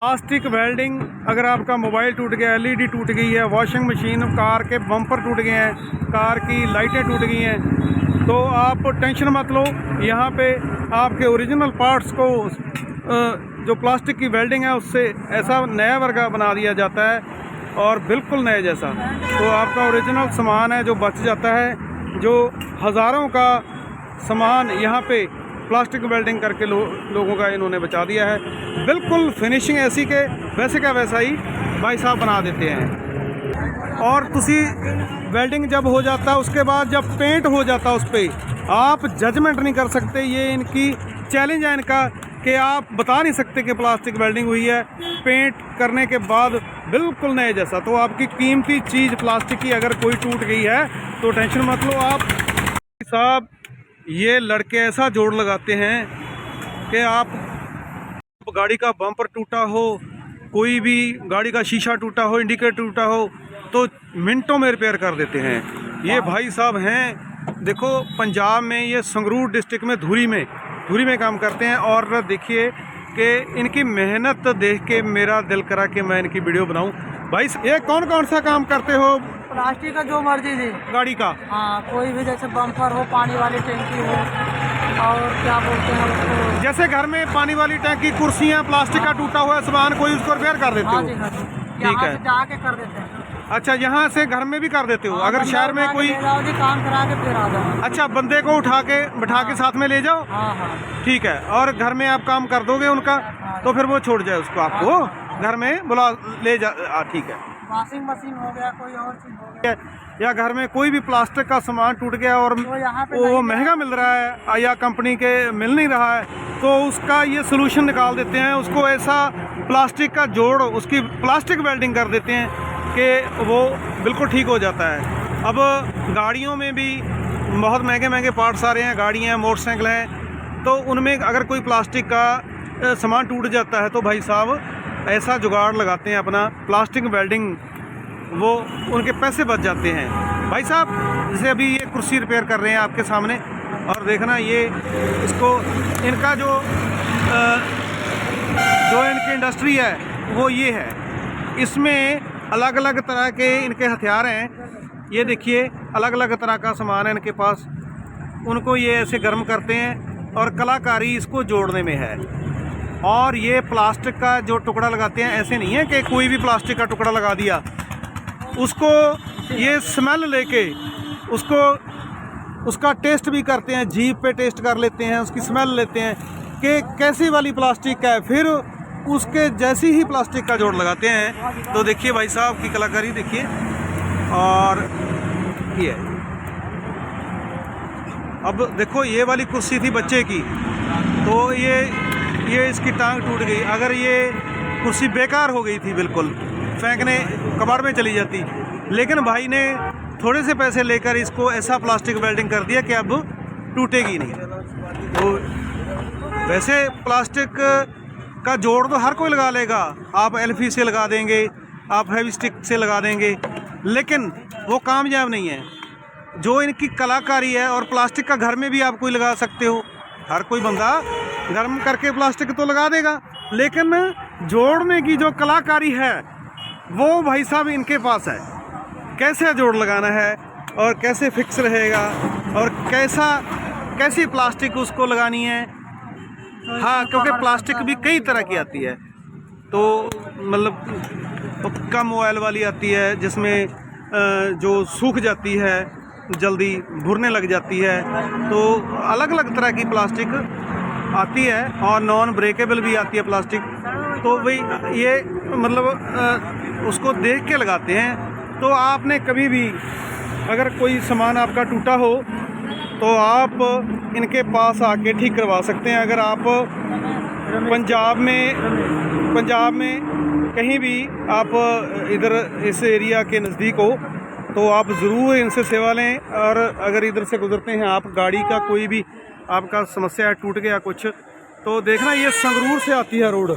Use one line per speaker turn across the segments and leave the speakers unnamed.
Plastic welding, अगर आपका mobile टूट गया, एलईडी टूट गई है, वॉशिंग मशीन, कार के बम्पर टूट गए हैं, कार की लाइटें टूट गई हैं, तो आप टेंशन मत लो। यहाँ पे आपके ओरिजिनल पार्ट्स को जो प्लास्टिक की वेल्डिंग है उससे ऐसा नया वर्गा बना दिया जाता है और बिल्कुल नए जैसा। तो आपका ओरिजिनल सामान है जो बच जाता है, जो हज़ारों का सामान यहाँ पे प्लास्टिक वेल्डिंग करके लोगों का इन्होंने बचा दिया है। बिल्कुल फिनिशिंग ऐसी के वैसे का वैसा ही भाई साहब बना देते हैं। और तुसी वेल्डिंग जब हो जाता है उसके बाद जब पेंट हो जाता है उस पर आप जजमेंट नहीं कर सकते। ये इनकी चैलेंज है इनका कि आप बता नहीं सकते कि प्लास्टिक वेल्डिंग हुई है। पेंट करने के बाद बिल्कुल नए जैसा। तो आपकी कीमती चीज़ प्लास्टिक की अगर कोई टूट गई है तो टेंशन मत लो आप साहब। ये लड़के ऐसा जोड़ लगाते हैं कि आप गाड़ी का बम्पर टूटा हो, कोई भी गाड़ी का शीशा टूटा हो, इंडिकेटर टूटा हो, तो मिनटों में रिपेयर कर देते हैं। ये भाई साहब हैं, देखो पंजाब में, ये संगरूर डिस्ट्रिक्ट में धुरी में काम करते हैं। और देखिए कि इनकी मेहनत देख के मेरा दिल करा कि मैं इनकी वीडियो बनाऊं। भाई ये कौन कौन सा काम करते हो?
प्लास्टिक का जो मर्जी थी
गाड़ी का,
हाँ, कोई भी, जैसे बम्पर हो, पानी वाली टंकी हो, और क्या बोलते हैं उसको,
जैसे घर में पानी वाली टंकी, कुर्सियाँ, प्लास्टिक का टूटा हुआ सामान कोई उसको रिपेयर कर देते
हाँ
हो?
जी, हाँ जी,
ठीक है,
जाके कर देते हैं।
अच्छा, यहाँ से घर में भी कर देते हो? अगर शहर में कोई
काम करा के फिर आ जाओ।
अच्छा, बंदे को उठा के बिठा के साथ में ले जाओ?
हाँ हाँ,
ठीक है। और घर में आप काम कर दोगे उनका तो फिर वो छोड़ जाए उसको, आपको घर में बुला ले जा। ठीक है।
वॉशिंग मशीन हो गया, कोई और चीज हो गया,
या घर में कोई भी प्लास्टिक का सामान टूट गया और
तो यहाँ पे
वो महंगा मिल रहा है या कंपनी के मिल नहीं रहा है, तो उसका ये सोल्यूशन निकाल देते हैं। उसको ऐसा प्लास्टिक का जोड़, उसकी प्लास्टिक वेल्डिंग कर देते हैं कि वो बिल्कुल ठीक हो जाता है। अब गाड़ियों में भी बहुत महंगे महंगे पार्ट्स आ रहे हैं, गाड़ियाँ हैं, मोटरसाइकिल हैं, तो उनमें अगर कोई प्लास्टिक का सामान टूट जाता है तो भाई साहब ऐसा जुगाड़ लगाते हैं अपना प्लास्टिक वेल्डिंग, वो उनके पैसे बच जाते हैं। भाई साहब जैसे अभी ये कुर्सी रिपेयर कर रहे हैं आपके सामने, और देखना ये इसको इनका जो इनकी इंडस्ट्री है वो ये है। इसमें अलग अलग तरह के इनके हथियार हैं। ये देखिए अलग अलग तरह का सामान है इनके पास। उनको ये ऐसे गर्म करते हैं और कलाकारी इसको जोड़ने में है। और ये प्लास्टिक का जो टुकड़ा लगाते हैं, ऐसे नहीं है कि कोई भी प्लास्टिक का टुकड़ा लगा दिया, उसको ये स्मेल लेके उसका टेस्ट भी करते हैं, जीभ पे टेस्ट कर लेते हैं, उसकी स्मेल लेते हैं कि कैसी वाली प्लास्टिक का है, फिर उसके जैसी ही प्लास्टिक का जोड़ लगाते हैं। तो देखिए भाई साहब की कलाकारी देखिए। और ये अब देखो, ये वाली कुर्सी थी बच्चे की, तो ये इसकी टांग टूट गई। अगर ये कुर्सी बेकार हो गई थी, बिल्कुल फेंकने कबाड़ में चली जाती, लेकिन भाई ने थोड़े से पैसे लेकर इसको ऐसा प्लास्टिक वेल्डिंग कर दिया कि अब टूटेगी नहीं। तो वैसे प्लास्टिक का जोड़ तो हर कोई लगा लेगा, आप एल्फी से लगा देंगे, आप हैवी स्टिक से लगा देंगे, लेकिन वो कामयाब नहीं है। जो इनकी कलाकारी है, और प्लास्टिक का घर में भी आप कोई लगा सकते हो, हर कोई बंदा गर्म करके प्लास्टिक तो लगा देगा, लेकिन जोड़ने की जो कलाकारी है वो भाई साहब इनके पास है। कैसे जोड़ लगाना है और कैसे फिक्स रहेगा और कैसी प्लास्टिक उसको लगानी है। हाँ, क्योंकि प्लास्टिक भी कई तरह की आती है, तो मतलब कम ऑयल वाली आती है जिसमें जो सूख जाती है, जल्दी भुरने लग जाती है, तो अलग अलग तरह की प्लास्टिक आती है। और नॉन ब्रेकेबल भी आती है प्लास्टिक। तो वही ये मतलब उसको देख के लगाते हैं। तो आपने कभी भी अगर कोई सामान आपका टूटा हो तो आप इनके पास आके ठीक करवा सकते हैं। अगर आप पंजाब में कहीं भी आप इधर इस एरिया के नज़दीक हो तो आप ज़रूर इनसे सेवा लें। और अगर इधर से गुजरते हैं आप, गाड़ी का कोई भी आपका समस्या है, टूट गया कुछ, तो देखना ये संगरूर से आती है रोड,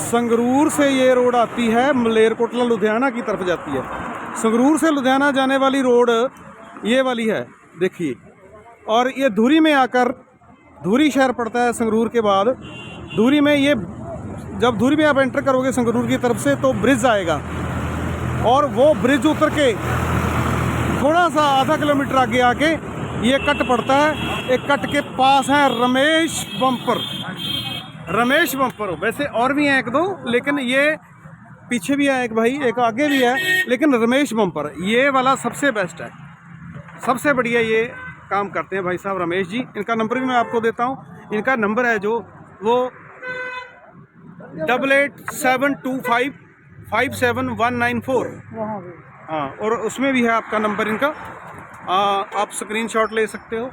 संगरूर से ये रोड आती है, मलेरकोटला लुधियाना की तरफ जाती है। संगरूर से लुधियाना जाने वाली रोड ये वाली है, देखिए। और ये धुरी में आकर, धुरी शहर पड़ता है संगरूर के बाद, धुरी में ये जब धुरी में आप एंटर करोगे संगरूर की तरफ से तो ब्रिज आएगा, और वो ब्रिज उतर के थोड़ा सा आधा किलोमीटर आगे आके ये कट पड़ता है। एक कट के पास है रमेश बम्पर। रमेश बम्पर वैसे और भी हैं एक दो, लेकिन ये पीछे भी है एक भाई, एक आगे भी है, लेकिन रमेश बम्पर ये वाला सबसे बेस्ट है, सबसे बढ़िया ये काम करते हैं भाई साहब रमेश जी। इनका नंबर भी मैं आपको देता हूँ। इनका नंबर है जो वो 8872557194। हाँ, और उसमें भी है आपका नंबर इनका, आप स्क्रीनशॉट ले सकते हो।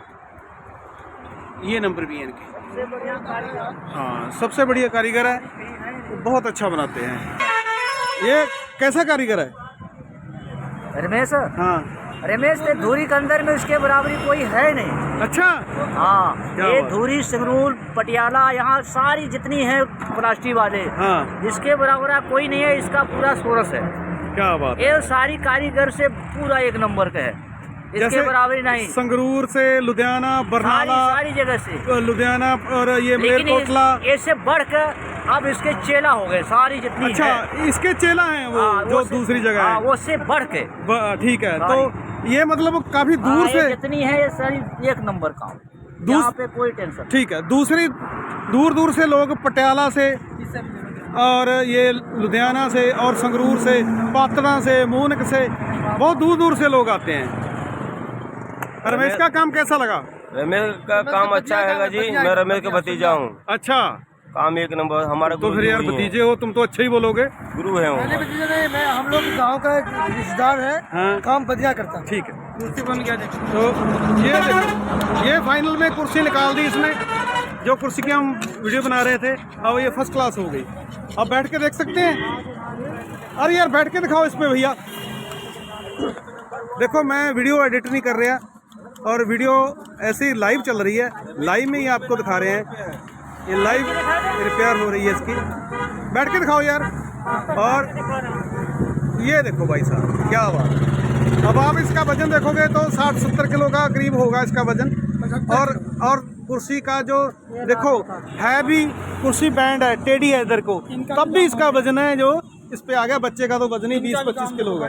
ये नंबर भी है इनके। हाँ, सबसे बढ़िया कारीगर है, बहुत अच्छा बनाते हैं। ये कैसा कारीगर है
रमेश?
हाँ,
रमेश ने धुरी के अंदर में उसके बराबरी कोई है नहीं।
अच्छा।
हाँ,
क्या
ये
बात?
धुरी, संगरूर, पटियाला, यहाँ सारी जितनी है प्लास्टिक वाले,
हाँ,
जिसके बराबर कोई नहीं है। इसका पूरा सोर्स है।
क्या बात।
ये सारी कारीगर से पूरा एक नंबर का है, इसके बराबरी नहीं।
संगरूर से लुधियाना, बरनाला,
सारी जगह से,
लुधियाना और ये
लेकिन
मलेरकोटला,
इससे बढ़कर अब इसके चेला हो गए सारी जितनी
अच्छा
है।
इसके चेला हैं वो, जो दूसरी जगह है।
वो से बढ़ के
ठीक है। तो ये मतलब काफी दूर से
जितनी है ये सारी एक नंबर काम, यहाँ पे कोई टेंशन।
ठीक है, दूसरी दूर से लोग पटियाला से और ये लुधियाना से और संगरूर से, पात्रा से, मूनक से, बहुत दूर से लोग आते हैं। रमेश का काम कैसा लगा?
रमेश का काम अच्छा है जी, मैं रमेश का भतीजा हूँ।
अच्छा,
काम एक नंबर हमारा।
तो फिर यार भतीजे हो तुम तो अच्छे ही बोलोगे।
गुरु है वो।
भतीजे नहीं, मैं हम लोग गाँव का रिश्तेदार है।
हाँ,
काम बढ़िया करता।
ठीक है।
कुर्सी बन गया देखो।
तो ये देखो, ये फाइनल में कुर्सी निकाल दी इसने। जो कुर्सी की हम वीडियो बना रहे थे, अब ये फर्स्ट क्लास हो गई। अब बैठ के देख सकते हैं। अरे यार बैठ के दिखाओ इस पे भैया। देखो मैं वीडियो एडिट नहीं कर रहा, और वीडियो ऐसे ही लाइव चल रही है, लाइव में ही आपको दिखा रहे हैं। ये लाइव रिपेयर हो रही है इसकी। बैठ के दिखाओ यार। और ये देखो भाई साहब, क्या बात। अब आप इसका वजन देखोगे तो 60-70 किलो का करीब होगा इसका वजन। और कुर्सी का जो देखो है भी, कुर्सी बैंड है, टेढ़ी है इधर को, तब भी इसका वजन है जो इस पे आ गया। बच्चे का तो वजन ही 20-25 किलो होगा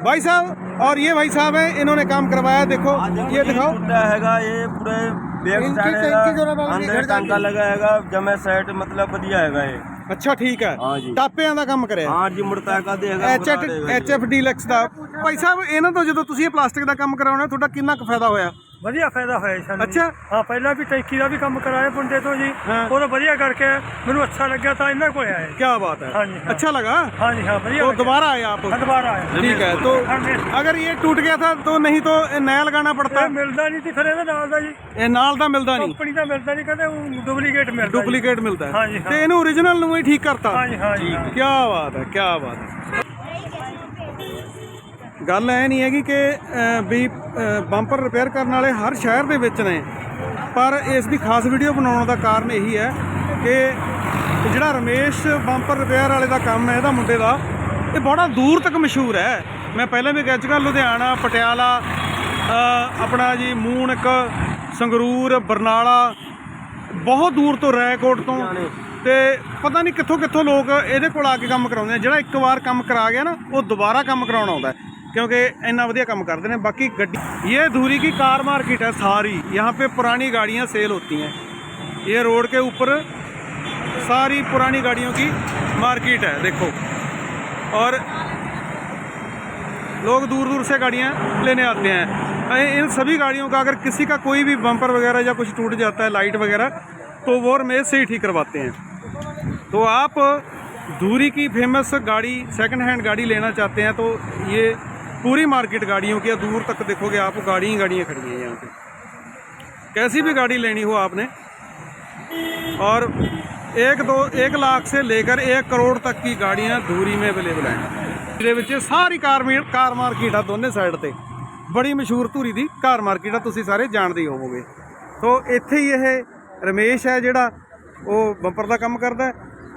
भाई साहब। और ये भाई साहब है, इन्होंने काम करवाया। देखो ये दिखाओ,
हैगा ये पूरे बैक साइड हैगा, अंदर टांका लगा हैगा, जमे सेट मतलब बढ़िया हैगा ये।
अच्छा ठीक है।
हाँ जी।
ਟਾਪਿਆਂ ਦਾ ਕੰਮ ਕਰਿਆ।
हाँ जी, मुड़ता का देगा
HF ਡੀਲੈਕਸ ਦਾ। ਭਾਈ ਸਾਹਿਬ ਇਹਨਾਂ ਤੋਂ ਜਦੋਂ ਤੁਸੀਂ ਇਹ ਪਲਾਸਟਿਕ ਦਾ ਕੰਮ ਕਰਾਉਣਾ ਤੁਹਾਡਾ ਕਿੰਨਾ ਕੁ ਫਾਇਦਾ ਹੋਇਆ?
ਵਧੀਆ ਫਾਇਦਾ ਹੋਇਆ ਜੀ ਸਾਨੂੰ।
ਅੱਛਾ।
ਹਾਂ, ਪਹਿਲਾਂ ਵੀ ਟੈਂਕੀ ਦਾ ਵੀ ਕੰਮ ਕਰਾਇਆ ਮੁੰਡੇ ਤੋਂ ਜੀ,
ਹਾਂ।
ਉਹ ਤਾਂ ਵਧੀਆ ਕਰਕੇ ਮੈਨੂੰ ਅੱਛਾ ਲੱਗਿਆ ਤਾਂ ਇਹਨਾਂ ਕੋਲ ਆਇਆ।
क्या बात है।
हाँ जी, हाँ।
अच्छा लगा।
हाँ जी, हाँ बढ़िया
तो
लगा।
दोबारा आए आप?
हाँ, दोबारा आया।
ठीक है। तो अगर ये टूट गया था तो नहीं तो नया लगाना पड़ता।
ਇਹ ਮਿਲਦਾ ਨਹੀਂ ਸੀ ਫਿਰ ਇਹਦੇ ਨਾਲ ਦਾ ਜੀ,
ਇਹ ਨਾਲ ਦਾ ਮਿਲਦਾ ਨਹੀਂ,
ਕੰਪਨੀ ਦਾ ਮਿਲਦਾ ਨਹੀਂ, ਕਹਿੰਦੇ ਉਹ ਡੁਪਲੀਕੇਟ ਮਿਲਦਾ ਜੀ।
ਡੁਪਲੀਕੇਟ ਮਿਲਦਾ
हाँ
है।
जी, हाँ।
ਤੇ ਇਹਨੂੰ ओरिजिनल ਨੂੰ ਹੀ ਠੀਕ ਕਰਤਾ।
हाँ जी, हाँ जी।
क्या बात है, क्या बात है। ਗੱਲ ਐ ਨਹੀਂ ਹੈਗੀ ਕਿ ਵੀ ਬੰਪਰ ਰਿਪੇਅਰ ਕਰਨ ਵਾਲੇ ਹਰ ਸ਼ਹਿਰ ਦੇ ਵਿੱਚ ਨੇ, ਪਰ ਇਸ ਦੀ ਖਾਸ ਵੀਡੀਓ ਬਣਾਉਣ ਦਾ ਕਾਰਨ ਇਹੀ ਹੈ ਕਿ ਜਿਹੜਾ ਰਮੇਸ਼ ਬੰਪਰ ਰਿਪੇਅਰ ਵਾਲੇ ਦਾ ਕੰਮ ਹੈ ਇਹਦਾ ਮੁੰਡੇ ਦਾ, ਇਹ ਬੜਾ ਦੂਰ ਤੱਕ ਮਸ਼ਹੂਰ ਹੈ। ਮੈਂ ਪਹਿਲਾਂ ਵੀ ਕਹਿ ਚੁੱਕਾ, ਲੁਧਿਆਣਾ, ਪਟਿਆਲਾ, ਆਪਣਾ ਜੀ ਮੂਨਕ, ਸੰਗਰੂਰ, ਬਰਨਾਲਾ, ਬਹੁਤ ਦੂਰ ਤੋਂ, ਰੈਕੋਟ ਤੋਂ, ਤੇ ਪਤਾ ਨਹੀਂ ਕਿੱਥੋਂ ਕਿੱਥੋਂ ਲੋਕ ਇਹਦੇ ਕੋਲ ਆ ਕੇ ਕੰਮ ਕਰਾਉਂਦੇ ਆ। ਜਿਹੜਾ ਇੱਕ ਵਾਰ ਕੰਮ ਕਰਾ ਗਿਆ ਨਾ, ਉਹ ਦੁਬਾਰਾ ਕੰਮ ਕਰਾਉਣਾ ਆਉਂਦਾ है, क्योंकि इतना बढ़िया काम करते हैं। बाकी गड्डी, ये धुरी की कार मार्केट है सारी, यहाँ पे पुरानी गाड़ियाँ सेल होती हैं। ये रोड के ऊपर सारी पुरानी गाड़ियों की मार्केट है देखो, और लोग दूर दूर से गाड़ियाँ लेने आते हैं। इन सभी गाड़ियों का अगर किसी का कोई भी बम्पर वगैरह या कुछ टूट जाता है, लाइट वगैरह, तो वो रमेश से ही ठीक करवाते हैं। तो आप धुरी की फेमस गाड़ी, सेकंड हैंड गाड़ी लेना चाहते हैं तो ये पूरी मार्केट गाड़ियों की, दूर तक देखोगे आप गाड़ी ही गाड़ियाँ खड़ी हैं यहाँ पे। कैसी भी गाड़ी लेनी हो आपने, और 1 लाख से लेकर 1 करोड़ तक की गाड़ियाँ धुरी में अवेलेबल हैं। ਇਹਦੇ ਵਿੱਚ ਸਾਰੀ ਕਾਰ ਮਾਰਕੀਟ ਆ ਦੋਨੇ ਸਾਈਡ ਤੇ। ਬੜੀ ਮਸ਼ਹੂਰ ਧੂਰੀ ਦੀ ਕਾਰ ਮਾਰਕੀਟ ਆ, ਤੁਸੀਂ ਸਾਰੇ ਜਾਣਦੇ ਹੀ ਹੋਵੋਗੇ। ਤੋਂ ਇੱਥੇ ਹੀ ਇਹ ਰਮੇਸ਼ ਹੈ ਜਿਹੜਾ ਉਹ ਬੰਪਰ ਦਾ ਕੰਮ ਕਰਦਾ ਹੈ,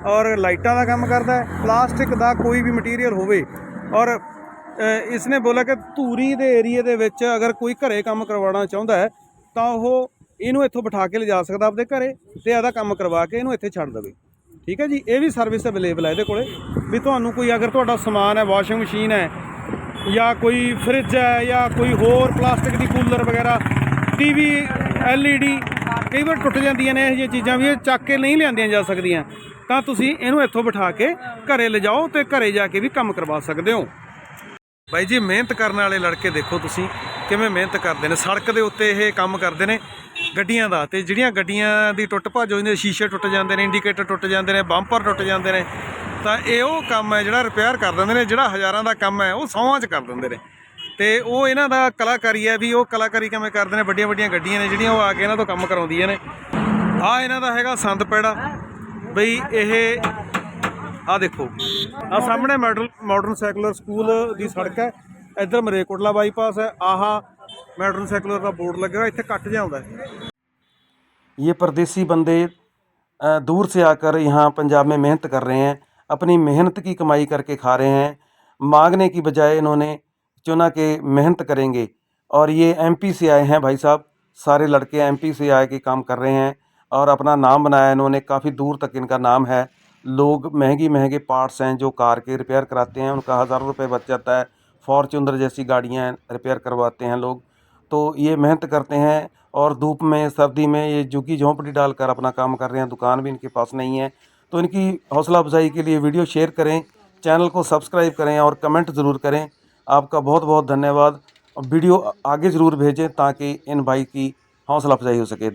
ਔਰ ਲਾਈਟਾਂ ਦਾ ਕੰਮ ਕਰਦਾ ਹੈ, ਪਲਾਸਟਿਕ ਦਾ ਕੋਈ ਵੀ ਮਟੀਰੀਅਲ ਹੋਵੇ। ਔਰ ਇਸਨੇ ਬੋਲਿਆ ਕਿ ਧੂਰੀ ਦੇ ਏਰੀਏ ਦੇ ਵਿੱਚ ਅਗਰ ਕੋਈ ਘਰੇ ਕੰਮ ਕਰਵਾਉਣਾ ਚਾਹੁੰਦਾ ਹੈ ਤਾਂ ਉਹ ਇਹਨੂੰ ਇੱਥੋਂ ਬਿਠਾ ਕੇ ਲਿਜਾ ਸਕਦਾ ਆਪਣੇ ਘਰੇ, ਤੇ ਇਹਦਾ ਕੰਮ ਕਰਵਾ ਕੇ ਇਹਨੂੰ ਇੱਥੇ ਛੱਡ ਦੇਵੇ। ਠੀਕ ਹੈ ਜੀ। ਇਹ ਵੀ ਸਰਵਿਸ ਅਵੇਲੇਬਲ ਹੈ ਇਹਦੇ ਕੋਲੇ ਵੀ ਤੁਹਾਨੂੰ ਕੋਈ ਅਗਰ ਤੁਹਾਡਾ ਸਮਾਨ ਹੈ, ਵਾਸ਼ਿੰਗ ਮਸ਼ੀਨ ਹੈ ਜਾਂ ਕੋਈ ਫਰਿੱਜ ਹੈ ਜਾਂ ਕੋਈ ਹੋਰ ਪਲਾਸਟਿਕ ਦੀ ਕੂਲਰ ਵਗੈਰਾ, ਟੀਵੀ, LED ਕਈ ਵਾਰ ਟੁੱਟ ਜਾਂਦੀਆਂ ਨੇ, ਇਹੋ ਜਿਹੀਆਂ ਚੀਜ਼ਾਂ ਵੀ ਇਹ ਚੱਕ ਕੇ ਨਹੀਂ ਲਿਆਂਦੀਆਂ ਜਾ ਸਕਦੀਆਂ, ਤਾਂ ਤੁਸੀਂ ਇਹਨੂੰ ਇੱਥੋਂ ਬਿਠਾ ਕੇ ਘਰੇ ਲਿਜਾਓ ਤੇ ਘਰੇ ਜਾ ਕੇ ਵੀ ਕੰਮ ਕਰਵਾ ਸਕਦੇ ਹੋ। ਬਾਈ ਜੀ ਮਿਹਨਤ ਕਰਨ ਵਾਲੇ ਲੜਕੇ ਦੇਖੋ ਤੁਸੀਂ ਕਿਵੇਂ ਮਿਹਨਤ ਕਰਦੇ ਨੇ, ਸੜਕ ਦੇ ਉੱਤੇ ਇਹ ਕੰਮ ਕਰਦੇ ਨੇ ਗੱਡੀਆਂ ਦਾ। ਤੇ ਜਿਹੜੀਆਂ ਗੱਡੀਆਂ ਦੀ ਟੁੱਟ ਭੱਜ ਹੋ ਜਾਂਦੀ, ਸ਼ੀਸ਼ੇ ਟੁੱਟ ਜਾਂਦੇ ਨੇ, ਇੰਡੀਕੇਟਰ ਟੁੱਟ ਜਾਂਦੇ ਨੇ, ਬੰਪਰ ਟੁੱਟ ਜਾਂਦੇ ਨੇ, ਤਾਂ ਇਹ ਉਹ ਕੰਮ ਹੈ ਜਿਹੜਾ ਰਿਪੇਅਰ ਕਰ ਦਿੰਦੇ ਨੇ। ਜਿਹੜਾ ਹਜ਼ਾਰਾਂ ਦਾ ਕੰਮ ਹੈ ਉਹ 100ਵਾਂ 'ਚ ਕਰ ਦਿੰਦੇ ਨੇ। ਤੇ ਉਹ ਇਹਨਾਂ ਦਾ ਕਲਾਕਾਰੀ ਹੈ ਵੀ ਉਹ ਕਲਾਕਾਰੀ ਕਿਵੇਂ ਕਰਦੇ ਨੇ। ਵੱਡੀਆਂ ਵੱਡੀਆਂ ਗੱਡੀਆਂ ਨੇ ਜਿਹੜੀਆਂ ਉਹ ਆ ਕੇ ਇਹਨਾਂ ਤੋਂ ਕੰਮ ਕਰਾਉਂਦੀਆਂ ਨੇ। ਆਹ ਇਹਨਾਂ ਦਾ ਹੈਗਾ ਸੰਦ ਪੈੜਾ ਬਈ। ਇਹ ਆਹ ਦੇਖੋ, ਆਹ ਸਾਹਮਣੇ ਮਾਡਰਨ ਸੈਕੂਲਰ ਸਕੂਲ ਦੀ ਸੜਕ ਹੈ, ਇੱਧਰ ਮਰੇਕੋਟਲਾ ਬਾਈਪਾਸ ਹੈ। ਆਹ ਮਾਡਰਨ ਸੈਕੂਲਰ ਦਾ बोर्ड लगा हुआ, इत्थे कट जाता है। ये परदेसी बंदे दूर से आकर यहाँ पंजाब में मेहनत कर रहे हैं, अपनी मेहनत की कमाई करके खा रहे हैं। मांगने की बजाय इन्होंने चुना कि मेहनत करेंगे। और ये MP से आए हैं भाई साहब, सारे लड़के MP से आए के काम कर रहे हैं और अपना नाम बनाया इन्होंने। काफ़ी दूर तक इनका नाम है। लोग महंगे पार्ट्स हैं जो कार के रिपेयर कराते हैं, उनका हज़ारों रुपये बच जाता है। फॉर्च्यूनर जैसी गाड़ियाँ रिपेयर करवाते हैं लोग। तो ये मेहनत करते हैं और धूप में सर्दी में ये झुग्गी झोंपड़ी डालकर अपना काम कर रहे हैं। दुकान भी इनके पास नहीं है। तो इनकी हौसला अफजाई के लिए वीडियो शेयर करें, चैनल को सब्सक्राइब करें और कमेंट ज़रूर करें। आपका बहुत बहुत धन्यवाद। वीडियो आगे ज़रूर भेजें ताकि इन भाई की हौसला अफजाई हो सके।